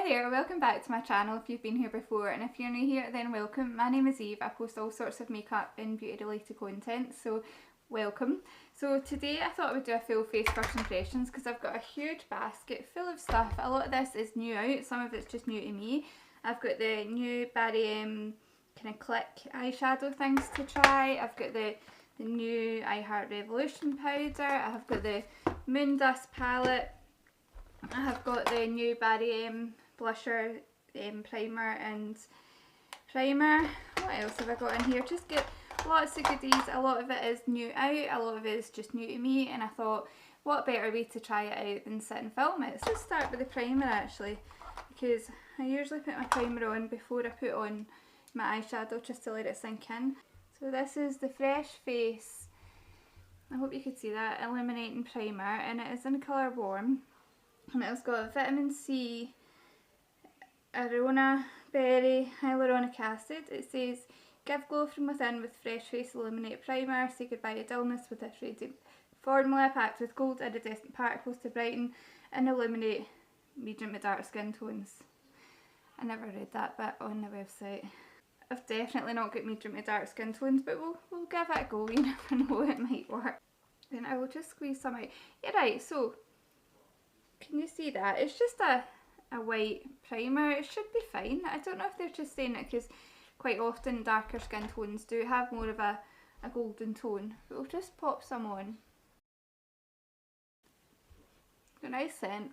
there, welcome back to my channel if you've been here before, and if you're new here then welcome. My name is Eve. I post all sorts of makeup and beauty related content, so welcome. So today I thought I would do a full face first impressions because I've got a huge basket full of stuff. A lot of this is new out, some of it's just new to me. I've got the new Barry kind of click eyeshadow things to try. I've got the new I Heart Revolution powder. I have got the Moon Dust palette. I have got the new Barry blusher, primer and primer. What else have I got in here? Just get lots of goodies. A lot of it is new out, a lot of it is just new to me, and I thought what better way to try it out than sit and film it. So let's start with the primer actually, because I usually put my primer on before I put on my eyeshadow just to let it sink in. So this is the Fresh Face, I hope you could see that, illuminating primer, and it is in colour Warm. And it's got vitamin C, arona berry, hyaluronic acid. It says, give glow from within with Fresh Face Illuminate Primer. Say goodbye to dullness with this radiant formula packed with gold iridescent particles to brighten and illuminate medium to dark skin tones. I never read that bit on the website. I've definitely not got medium to dark skin tones, but we'll give it a go. You never know, it might work. Then I will just squeeze some out. Yeah, right, so can you see that? It's just a white primer. It should be fine. I don't know if they're just saying it because quite often darker skin tones do have more of a golden tone. But we'll just pop some on. Got a nice scent.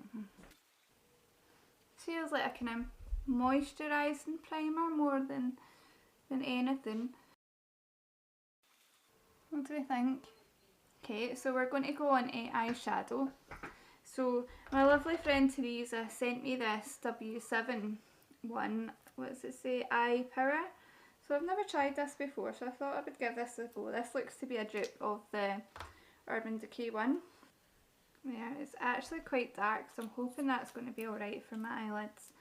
Feels like a kind of moisturising primer more than anything. What do we think? Okay, so we're going to go on a eyeshadow. So my lovely friend Teresa sent me this W7 one, what does it say, Eye Power. So I've never tried this before, so I thought I would give this a go. This looks to be a dupe of the Urban Decay one. Yeah, it's actually quite dark, so I'm hoping that's going to be alright for my eyelids.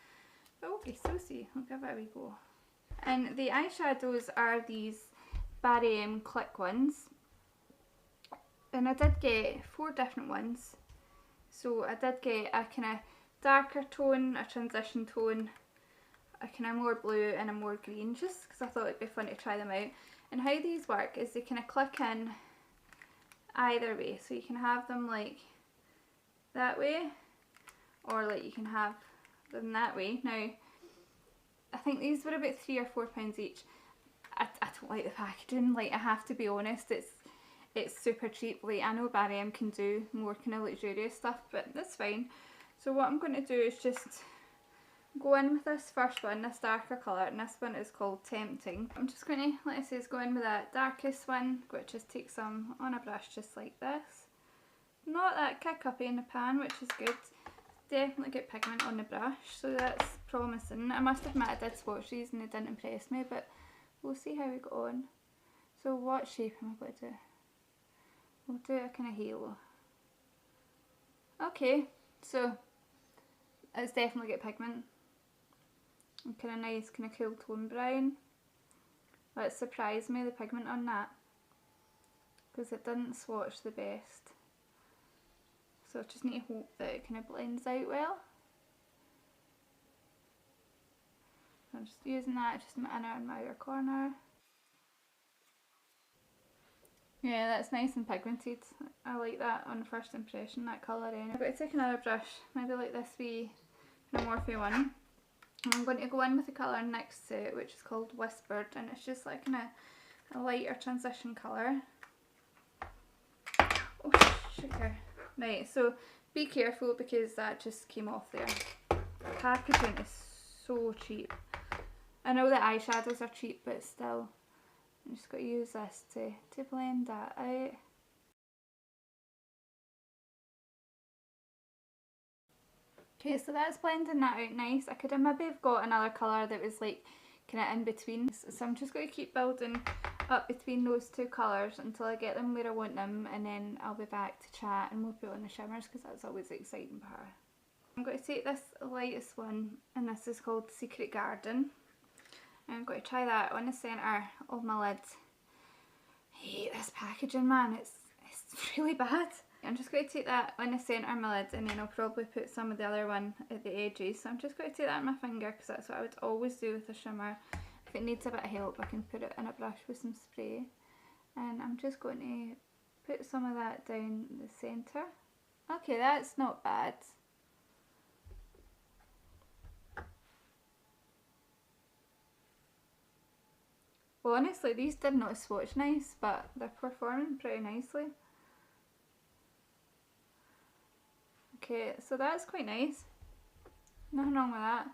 But okay, so see, I'll give it a wee go. And the eyeshadows are these Barry Click ones. And I did get 4 different ones. So I did get a kind of darker tone, a transition tone, a kind of more blue and a more green, just because I thought it'd be fun to try them out. And how these work is they kind of click in either way, so you can have them like that way, or like you can have them that way. Now, I think these were about £3 or £4 each. I don't like the packaging, like I have to be honest, it's super cheap. Like I know Barry can do more kind of luxurious stuff, but that's fine. So what I'm going to do is just go in with this first one, this darker colour, and this one is called Tempting. I'm just going to, like I say, go in with that darkest one. Going to just take some on a brush just like this. Not that kick uppy in the pan, which is good. Definitely get pigment on the brush, so that's promising. I must admit I did swatch these and they didn't impress me, but we'll see how we go on. So what shape am I going to do? We'll do a kind of halo. Okay, so it's definitely got pigment. And kind of nice, kind of cool tone brown. But it surprised me, the pigment on that, because it didn't swatch the best. So I just need to hope that it kind of blends out well. So I'm just using that just in my inner and my outer corner. Yeah, that's nice and pigmented. I like that on first impression, that colour anyway. I'm going to take another brush, maybe like this wee kind of Morphe one. And I'm going to go in with the colour next to it, which is called Whispered, and it's just like kind of a lighter transition colour. Oh, sugar. Right, so be careful because that just came off there. The packaging is so cheap. I know that eyeshadows are cheap, but still. I'm just going to use this to blend that out. Okay, so that's blending that out nice. I could have maybe have got another colour that was like kind of in between. So I'm just going to keep building up between those two colours until I get them where I want them, and then I'll be back to chat and we'll put on the shimmers because that's always the exciting part. I'm going to take this lightest one, and this is called Secret Garden. I'm going to try that on the centre of my lid. I hate this packaging, man, it's really bad. I'm just going to take that in the centre of my lid, and then I'll probably put some of the other one at the edges. So I'm just going to take that on my finger because that's what I would always do with a shimmer. If it needs a bit of help, I can put it in a brush with some spray. And I'm just going to put some of that down the centre. Okay, that's not bad. Well, honestly, these did not swatch nice, but they're performing pretty nicely. Okay, so that's quite nice. Nothing wrong with that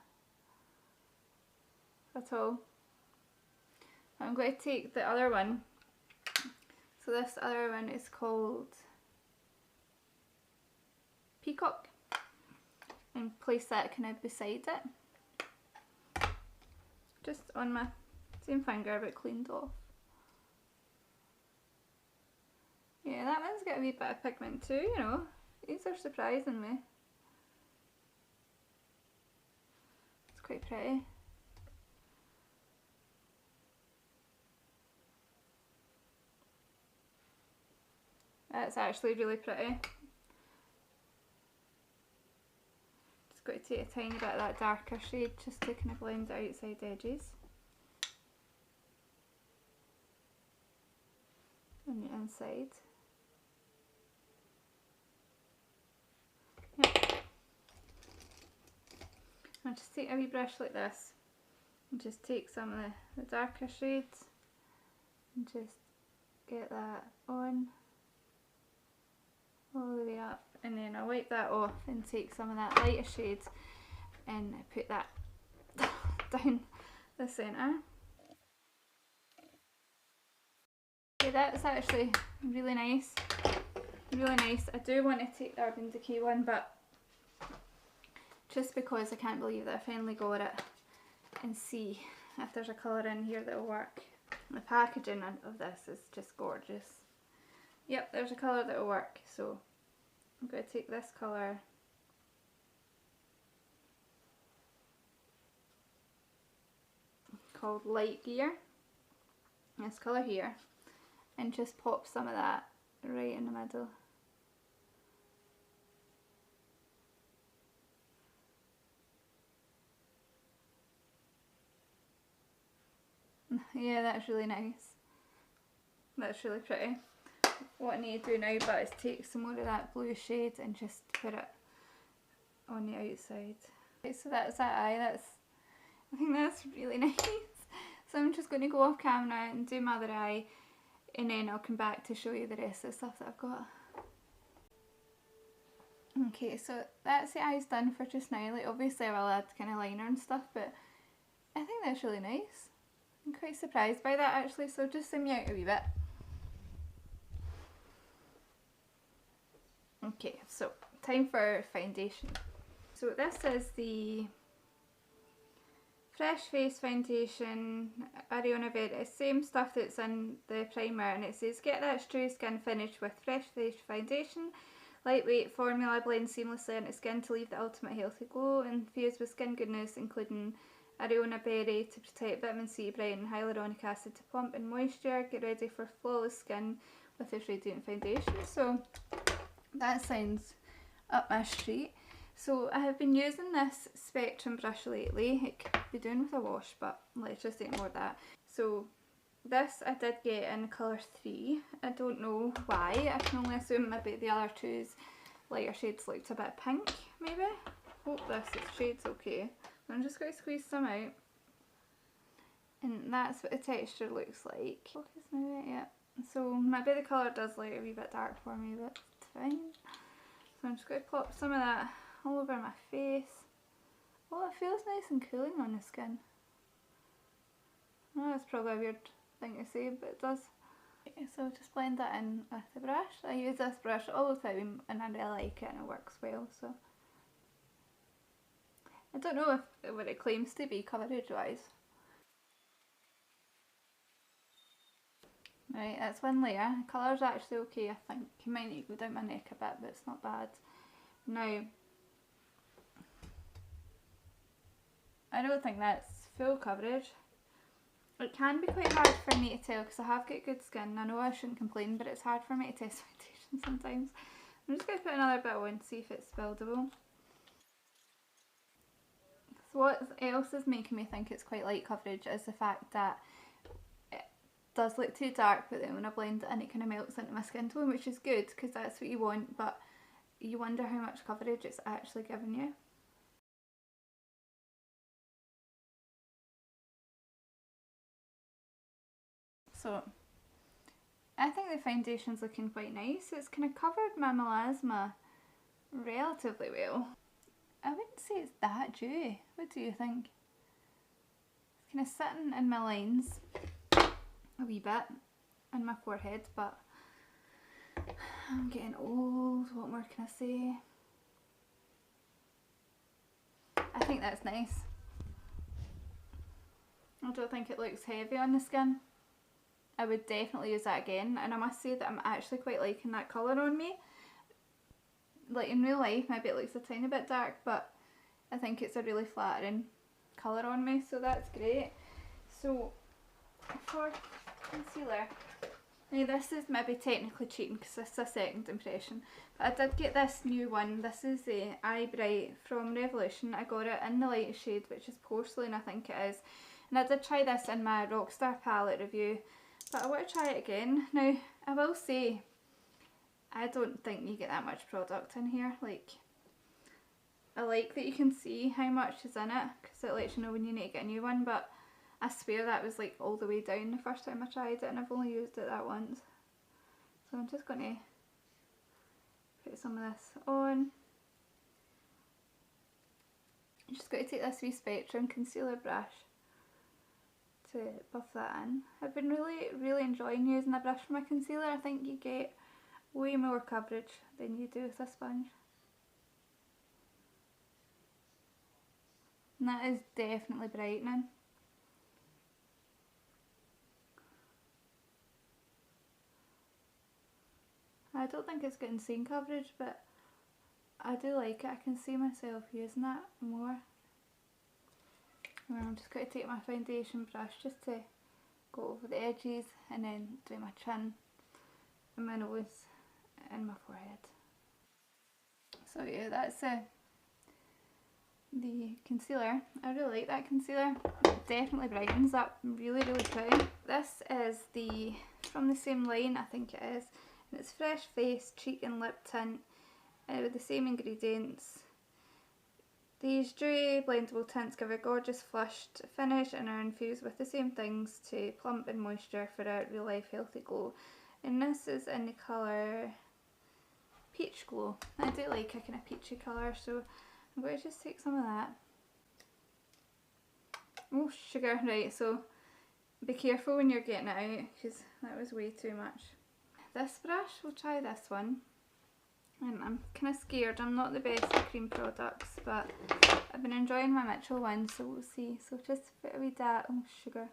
at all. I'm going to take the other one. So this other one is called Peacock, and place that kind of beside it. Just on my same finger but cleaned off. Yeah, that one's got a wee bit of pigment too, you know. These are surprising me. It's quite pretty. That's actually really pretty. Just got to take a tiny bit of that darker shade just to kind of blend the outside edges. And the inside. Yep. I'll just take a wee brush like this and just take some of the darker shades and just get that on all the way up, and then I'll wipe that off and take some of that lighter shade and put that down the centre. Okay, that's actually really nice. Really nice. I do want to take the Urban Decay one, but just because I can't believe that I finally got it, and see if there's a colour in here that will work. The packaging of this is just gorgeous. Yep, there's a colour that will work, so I'm going to take this colour called Light Gear, this colour here, and just pop some of that right in the middle. Yeah, that's really nice. That's really pretty. What I need to do now but is take some more of that blue shade and just put it on the outside. Okay, so that's that eye. I think that's really nice. So I'm just going to go off camera and do my other eye, and then I'll come back to show you the rest of the stuff that I've got. Okay, so that's the eyes done for just now. Like, obviously I will add kind of liner and stuff, but I think that's really nice. I'm quite surprised by that actually, so just zoom me out a wee bit. Okay, so time for foundation. So this is the Fresh Face Foundation Areonaved. Same stuff that's in the primer, and it says get that true skin finish with Fresh Face Foundation. Lightweight formula blends seamlessly into skin to leave the ultimate healthy glow, infused with skin goodness including Areona berry to protect, vitamin C, brighten, hyaluronic acid to plump and moisture. Get ready for flawless skin with this radiant foundation. So that sounds up my street. So I have been using this Spectrum brush lately. It could be doing with a wash, but let's just ignore that. So this I did get in colour 3. I don't know why. I can only assume maybe the other two's lighter shades looked a bit pink, maybe. Hope this shade's okay. I'm just going to squeeze some out, and that's what the texture looks like. Focus now, yeah. So maybe the colour does look a wee bit dark for me, but it's fine. So I'm just going to pop some of that all over my face. Oh, it feels nice and cooling on the skin. Oh, that's probably a weird thing to say, but it does. Okay, so just blend that in with the brush. I use this brush all the time and I really like it and it works well, so. I don't know if what it claims to be coverage wise. Right, that's one layer. The colour's actually okay, I think. You might need to go down my neck a bit, but it's not bad. Now, I don't think that's full coverage. It can be quite hard for me to tell because I have got good skin. I know I shouldn't complain, but it's hard for me to test foundation sometimes. I'm just going to put another bit on, see if it's buildable. So what else is making me think it's quite light coverage is the fact that it does look too dark, but then when I blend it in, it kind of melts into my skin tone, which is good because that's what you want, but you wonder how much coverage it's actually giving you. So I think the foundation's looking quite nice. It's kind of covered my melasma relatively well. I wouldn't say it's that dewy. What do you think? It's kind of sitting in my lines a wee bit on my forehead, but I'm getting old. What more can I say? I think that's nice. I don't think it looks heavy on the skin. I would definitely use that again, and I must say that I'm actually quite liking that colour on me. Like in real life maybe it looks a tiny bit dark, but I think it's a really flattering colour on me, so that's great. So for concealer, now this is maybe technically cheating because this is a second impression, but I did get this new one. This is the Eye Bright from Revolution. I got it in the lightest shade, which is Porcelain I think it is, and I did try this in my Rockstar palette review, but I want to try it again. Now I will say I don't think you get that much product in here. Like, I like that you can see how much is in it because it lets you know when you need to get a new one, but I swear that was like all the way down the first time I tried it, and I've only used it that once. So I'm just going to put some of this on. I'm just going to take this wee Spectrum concealer brush to buff that in. I've been really enjoying using a brush for my concealer. I think you get way more coverage than you do with a sponge. And that is definitely brightening. I don't think it's got insane coverage, but I do like it. I can see myself using that more. And I'm just going to take my foundation brush just to go over the edges and then do my chin and my nose and my forehead. So yeah, that's the concealer. I really like that concealer. It definitely brightens up. Really pretty. This is from the same line, I think it is, and it's Fresh Face Cheek and Lip Tint with the same ingredients. These dewy blendable tints give a gorgeous flushed finish and are infused with the same things to plump and moisture for a real life healthy glow. And this is in the colour Peach Glow. I do like a kind of peachy colour, so I'm going to just take some of that. Oh, sugar, right, so be careful when you're getting it out because that was way too much. This brush, we'll try this one. And I'm kind of scared, I'm not the best at cream products, but I've been enjoying my Mitchell one, so we'll see. So just put a wee dab, oh sugar,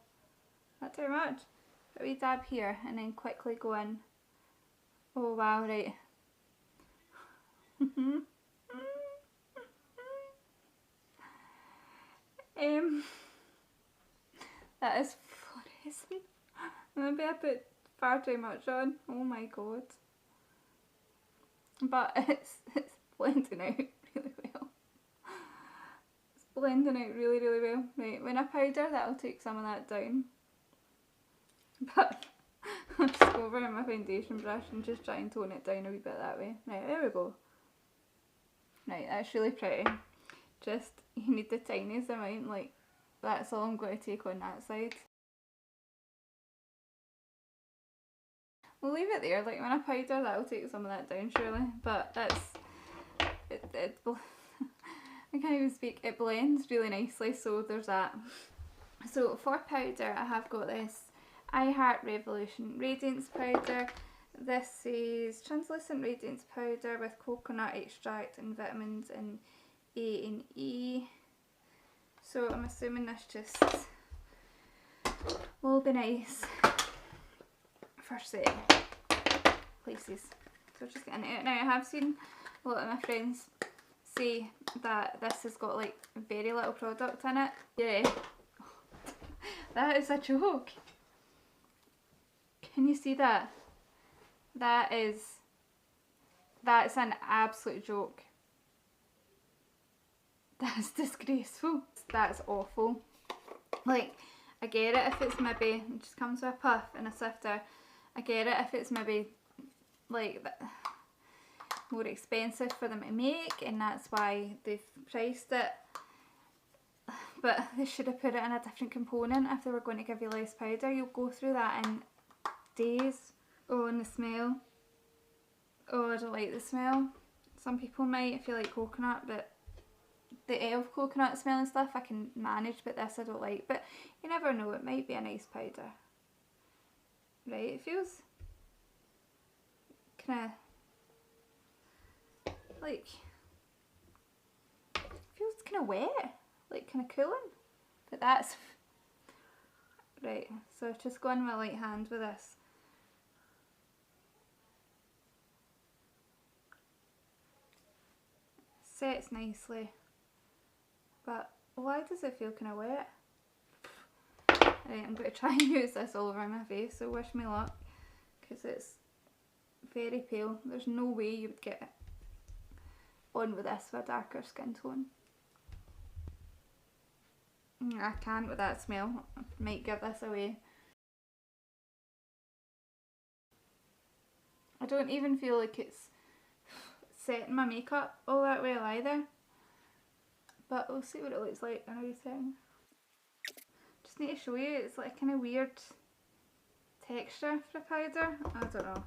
not too much. Put a wee dab here and then quickly go in. Oh wow, right. That is fluorescent. Maybe I put far too much on. Oh my god. But it's blending out really well. It's blending out really well. Right, when I powder that'll take some of that down. But I'll just go over my foundation brush and just try and tone it down a wee bit that way. Right, there we go. Right, that's really pretty. Just, you need the tiniest amount, like, that's all I'm going to take on that side. We'll leave it there, like when I powder that'll take some of that down surely, but that's, I can't even speak, it blends really nicely, so there's that. So for powder I have got this I Heart Revolution Radiance Powder. This is translucent radiance powder with coconut extract and vitamins in A and E. So I'm assuming this just will be nice for setting places. So just getting it out. Now I have seen a lot of my friends say that this has got like very little product in it. Yeah, that is a joke. Can you see that? That is That's an absolute joke. That's disgraceful. That's awful. Like, I get it if it's maybe, it just comes with a puff and a sifter. I get it if it's maybe like more expensive for them to make and that's why they've priced it. But they should have put it in a different component if they were going to give you less powder. You'll go through that in days. Oh, and the smell. Oh, I don't like the smell. Some people might if you like coconut, but the elf coconut smell and stuff I can manage, but this I don't like. But you never know, it might be a nice powder. Right, it feels kind of like, it feels kind of wet, like kind of cooling. But that's, right, so I've just gone my light hand with this. Sets nicely, but why does it feel kind of wet? Right, I'm going to try and use this all over my face, so wish me luck, because it's very pale. There's no way you would get on with this with a darker skin tone. I can't with that smell. I might give this away. I don't even feel like it's setting my makeup all that well either, but we'll see what it looks like in a wee second. Just need to show you, it's like a kind of weird texture for a powder. I don't know,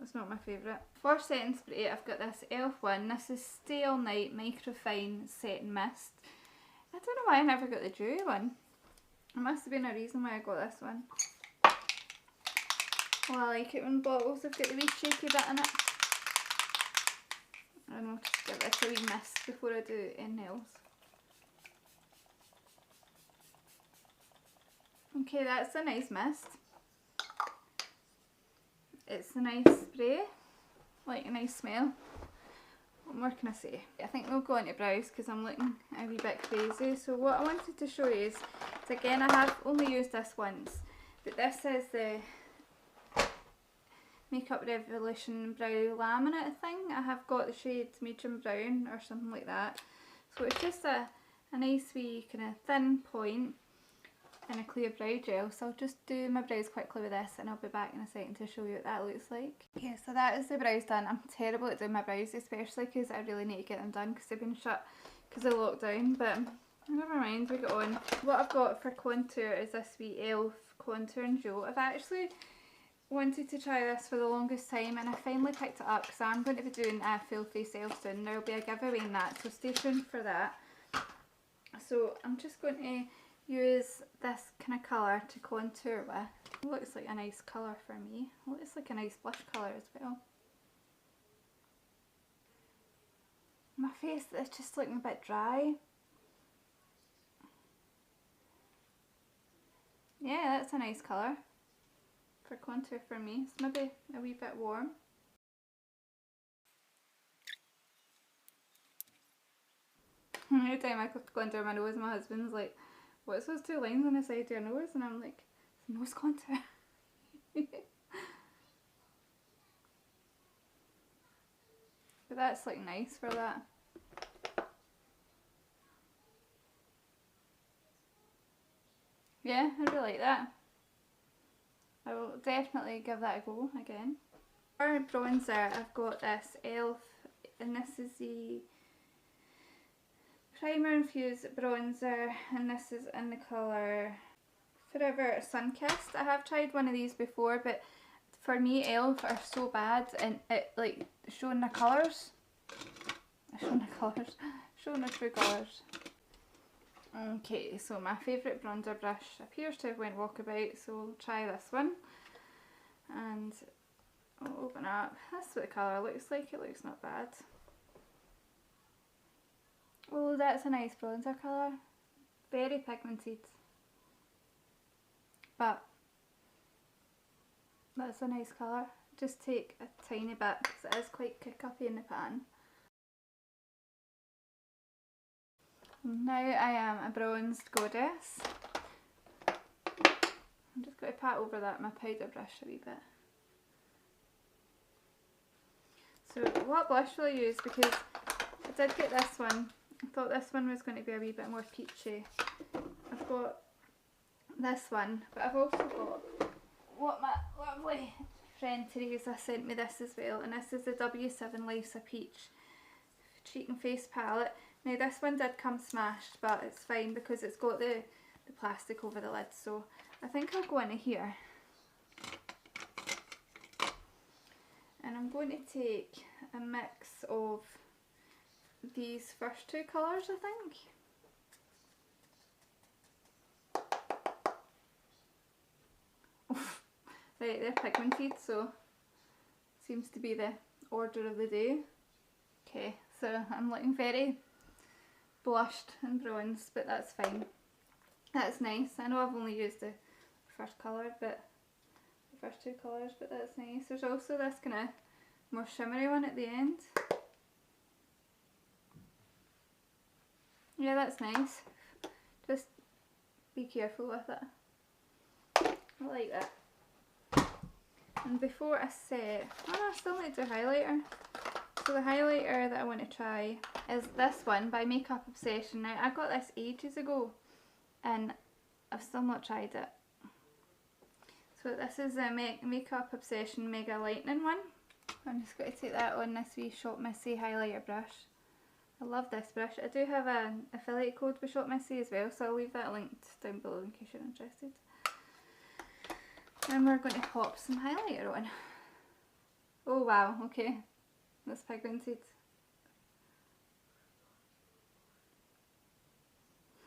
it's not my favourite. For setting spray I've got this e.l.f. one. This is Stay All Night Microfine Setting Mist. I don't know why I never got the dewy one. There must have been a reason why I got this one. Well, I like it when bottles have got the wee shaky bit in it. And I'll just give this a wee mist before I do anything else. Okay, that's a nice mist. It's a nice spray, like a nice smell. What more can I say? I think we'll go into brows because I'm looking a wee bit crazy. So what I wanted to show you is again, I have only used this once, but this is the Makeup Revolution Brow Laminate thing. I have got the shade medium brown or something like that. So it's just a nice wee kind of thin point and a clear brow gel. So I'll just do my brows quickly with this and I'll be back in a second to show you what that looks like. Yeah, so that is the brows done. I'm terrible at doing my brows, especially because I really need to get them done because they've been shut because of lockdown, but never mind, we get on. What I've got for contour is this wee e.l.f. contouring gel. I've actually wanted to try this for the longest time and I finally picked it up because I'm going to be doing a full face e.l.f. soon. There will be a giveaway in that, so stay tuned for that. So I'm just going to use this kind of colour to contour with. It looks like a nice colour for me. It looks like a nice blush colour as well. My face is just looking a bit dry. Yeah, that's a nice colour for contour for me. It's maybe a wee bit warm. Every time I go under my nose, my husband's like, what's those two lines on the side of your nose? And I'm like, it's nose contour. But that's like nice for that. Yeah, I really like that. I will definitely give that a go again. For bronzer, I've got this e.l.f. and this is the Primer Infused Bronzer, and this is in the colour Forever Sunkissed. I have tried one of these before, but for me e.l.f. are so bad and it like showing the colours. Showing the true colours. Okay, so my favourite bronzer brush appears to have went walkabout, so we'll try this one. And I'll open up. That's what the colour looks like. It looks not bad. Oh, that's a nice bronzer colour. Very pigmented. But that's a nice colour. Just take a tiny bit because it is quite kick-uppy in the pan. Now I am a bronzed goddess. I'm just going to pat over that my powder brush a wee bit. So what blush will I use? Because I did get this one. I thought this one was going to be a wee bit more peachy. I've got this one, but I've also got what my lovely friend Teresa sent me this as well, and this is the W7 Life's a Peach Cheek and Face palette. Now this one did come smashed, but it's fine because it's got the plastic over the lid, so I think I'll go into here. And I'm going to take a mix of these first two colours, I think. Right, they're pigmented, so seems to be the order of the day. Okay, so I'm looking very blushed and bronzed, but that's fine. That's nice. I know I've only used the first colour, but the first two colours, but that's nice. There's also this kind of more shimmery one at the end. Yeah, that's nice. Just be careful with it. I like that. And before I set, I still need to do highlighter. So the highlighter that I want to try is this one by Makeup Obsession. Now I got this ages ago and I've still not tried it. So this is a Makeup Obsession Mega Lightning one. I'm just going to take that on this wee Shop Missy highlighter brush. I love this brush. I do have an affiliate code with Shop Missy as well, so I'll leave that linked down below in case you're interested. And we're going to pop some highlighter on. Oh wow, okay. That's pigmented.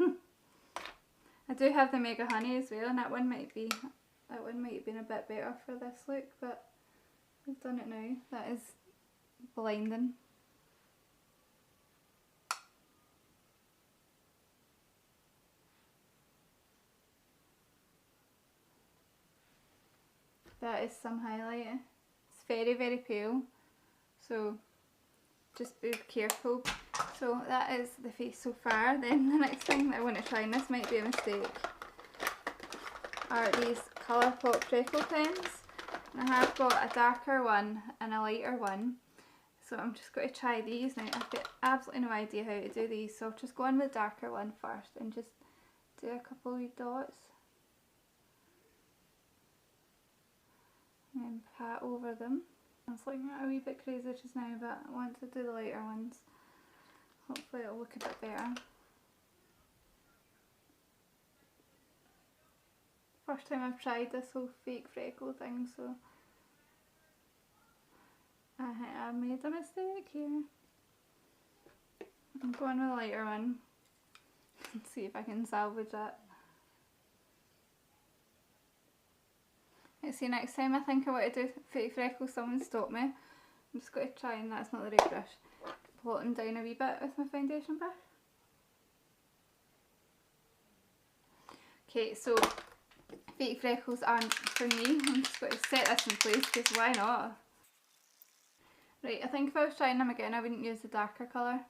I do have the Mega Honey as well, and that one might have been a bit better for this look, but I've done it now. That is blinding. That is some highlighter. It's very, very pale, so just be careful. So that is the face so far. Then the next thing that I want to try, and this might be a mistake, are these Colourpop freckle pens. And I have got a darker one and a lighter one. So I'm just going to try these. Now I've got absolutely no idea how to do these, so I'll just go on with the darker one first and just do a couple of wee dots. And pat over them. I was looking at a wee bit crazy just now, but I want to do the lighter ones. Hopefully it'll look a bit better. First time I've tried this whole fake freckle thing, so I made a mistake here. I'm going with the lighter one and see if I can salvage that. See, next time I think I want to do fake freckles, someone stop me. I'm just going to try, and that's not the right brush, blot them down a wee bit with my foundation brush. Okay, so fake freckles aren't for me. I'm just going to set this in place because why not? Right, I think if I was trying them again I wouldn't use the darker colour.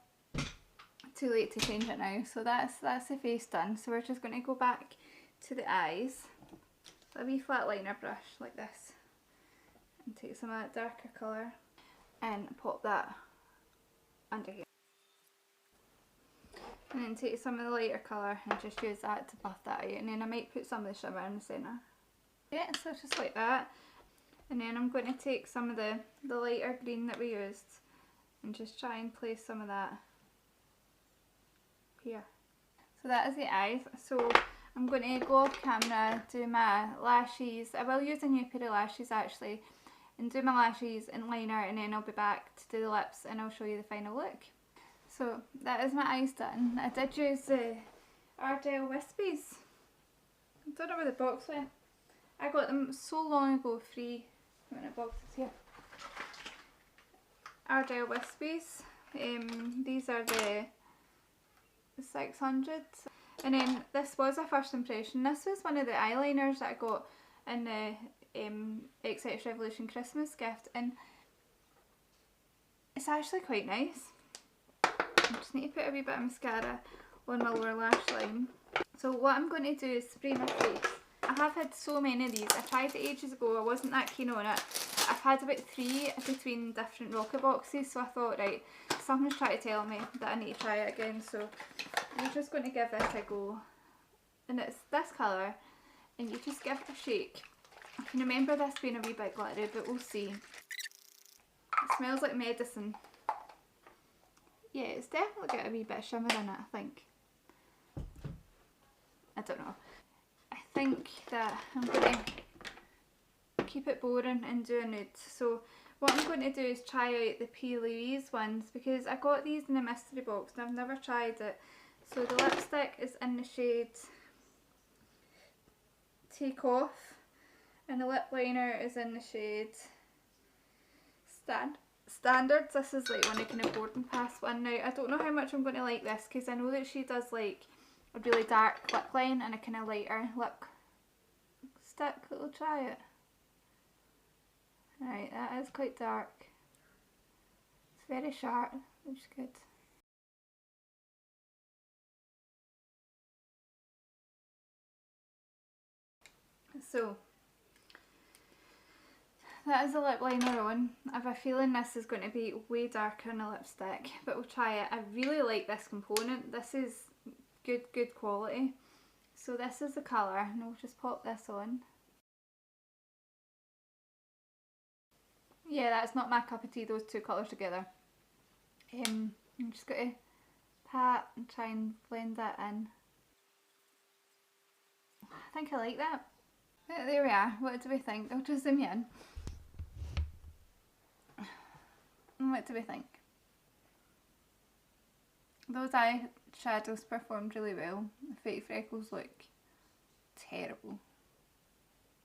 Too late to change it now. So that's the face done. So we're just going to go back to the eyes. A wee flat liner brush like this, and take some of that darker colour and pop that under here, and then take some of the lighter colour and just use that to buff that out, and then I might put some of the shimmer in the centre. Yeah, so just like that, and then I'm going to take some of the lighter green that we used and just try and place some of that here. So that is the eyes. So I'm going to go off camera, do my lashes. I will use a new pair of lashes actually, and do my lashes and liner, and then I'll be back to do the lips and I'll show you the final look. So that is my eyes done. I did use the Ardell Wispies. I don't know where the box went. I got them so long ago, free. How many boxes here? Ardell Wispies. These are the 600s. And then this was a first impression. This was one of the eyeliners that I got in the XX Revolution Christmas gift, and it's actually quite nice. I just need to put a wee bit of mascara on my lower lash line. So what I'm going to do is spray my face. I have had so many of these. I tried it ages ago, I wasn't that keen on it, I've had about 3 between different rocket boxes, so I thought, right, something's trying to tell me that I need to try it again, so we're just going to give this a go. And it's this colour, and you just give it a shake. I can remember this being a wee bit glittery, but we'll see. It smells like medicine. Yeah, it's definitely got a wee bit of shimmer in it, I think. I don't know. I think that I'm going to keep it boring and do a nude. So what I'm going to do is try out the PLouise ones, because I got these in a mystery box and I've never tried it. So the lipstick is in the shade Take Off, and the lip liner is in the shade Standards. This is like one I can afford and pass one. Now I don't know how much I'm going to like this, because I know that she does like a really dark lip line and a kind of lighter lipstick. We'll try it. Right, that is quite dark. It's very sharp, which is good. So that is the lip liner on. I have a feeling this is going to be way darker in the lipstick, but we'll try it. I really like this component. This is good quality. So this is the colour, and we'll just pop this on. Yeah, that's not my cup of tea, those two colours together. I'm just going to pat and try and blend that in. I think I like that. There we are. What do we think? I'll just zoom in. What do we think? Those eyeshadows performed really well. The fake freckles look terrible.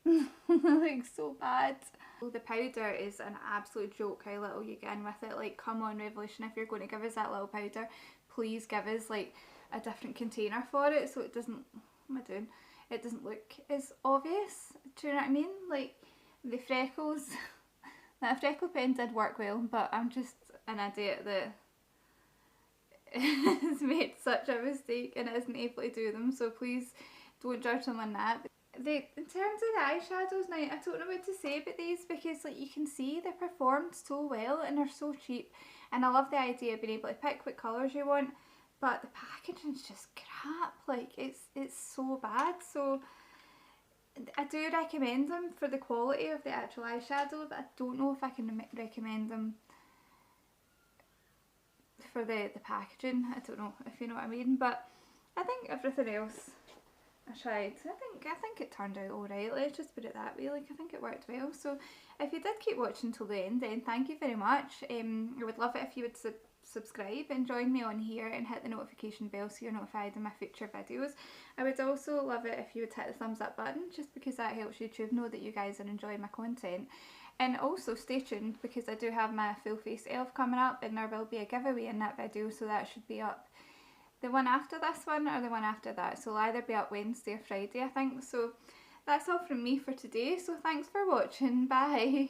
Like so bad. The powder is an absolute joke how little you get in with it. Like, come on Revolution, if you're going to give us that little powder, please give us like a different container for it, so it doesn't, what am I doing? It doesn't look as obvious. Do you know what I mean? Like the freckles, that freckle pen did work well, but I'm just an idiot that has made such a mistake and isn't able to do them, so please don't judge them on that. In terms of the eyeshadows now, I don't know what to say about these, because like you can see they performed so well and they're so cheap, and I love the idea of being able to pick what colours you want, but the packaging's just crap. Like it's so bad. So I do recommend them for the quality of the actual eyeshadow, but I don't know if I can recommend them for the packaging. I don't know if you know what I mean, but I think everything else I tried, I think it turned out alright. Let's just put it that way. Like, I think it worked well. So if you did keep watching till the end, then thank you very much. I would love it if you would subscribe and join me on here and hit the notification bell so you're notified of my future videos. I would also love it if you would hit the thumbs up button, just because that helps YouTube know that you guys are enjoying my content. And also stay tuned, because I do have my full face elf coming up, and there will be a giveaway in that video, so that should be up the one after this one or the one after that. So it'll either be up Wednesday or Friday, I think. So that's all from me for today. So thanks for watching. Bye.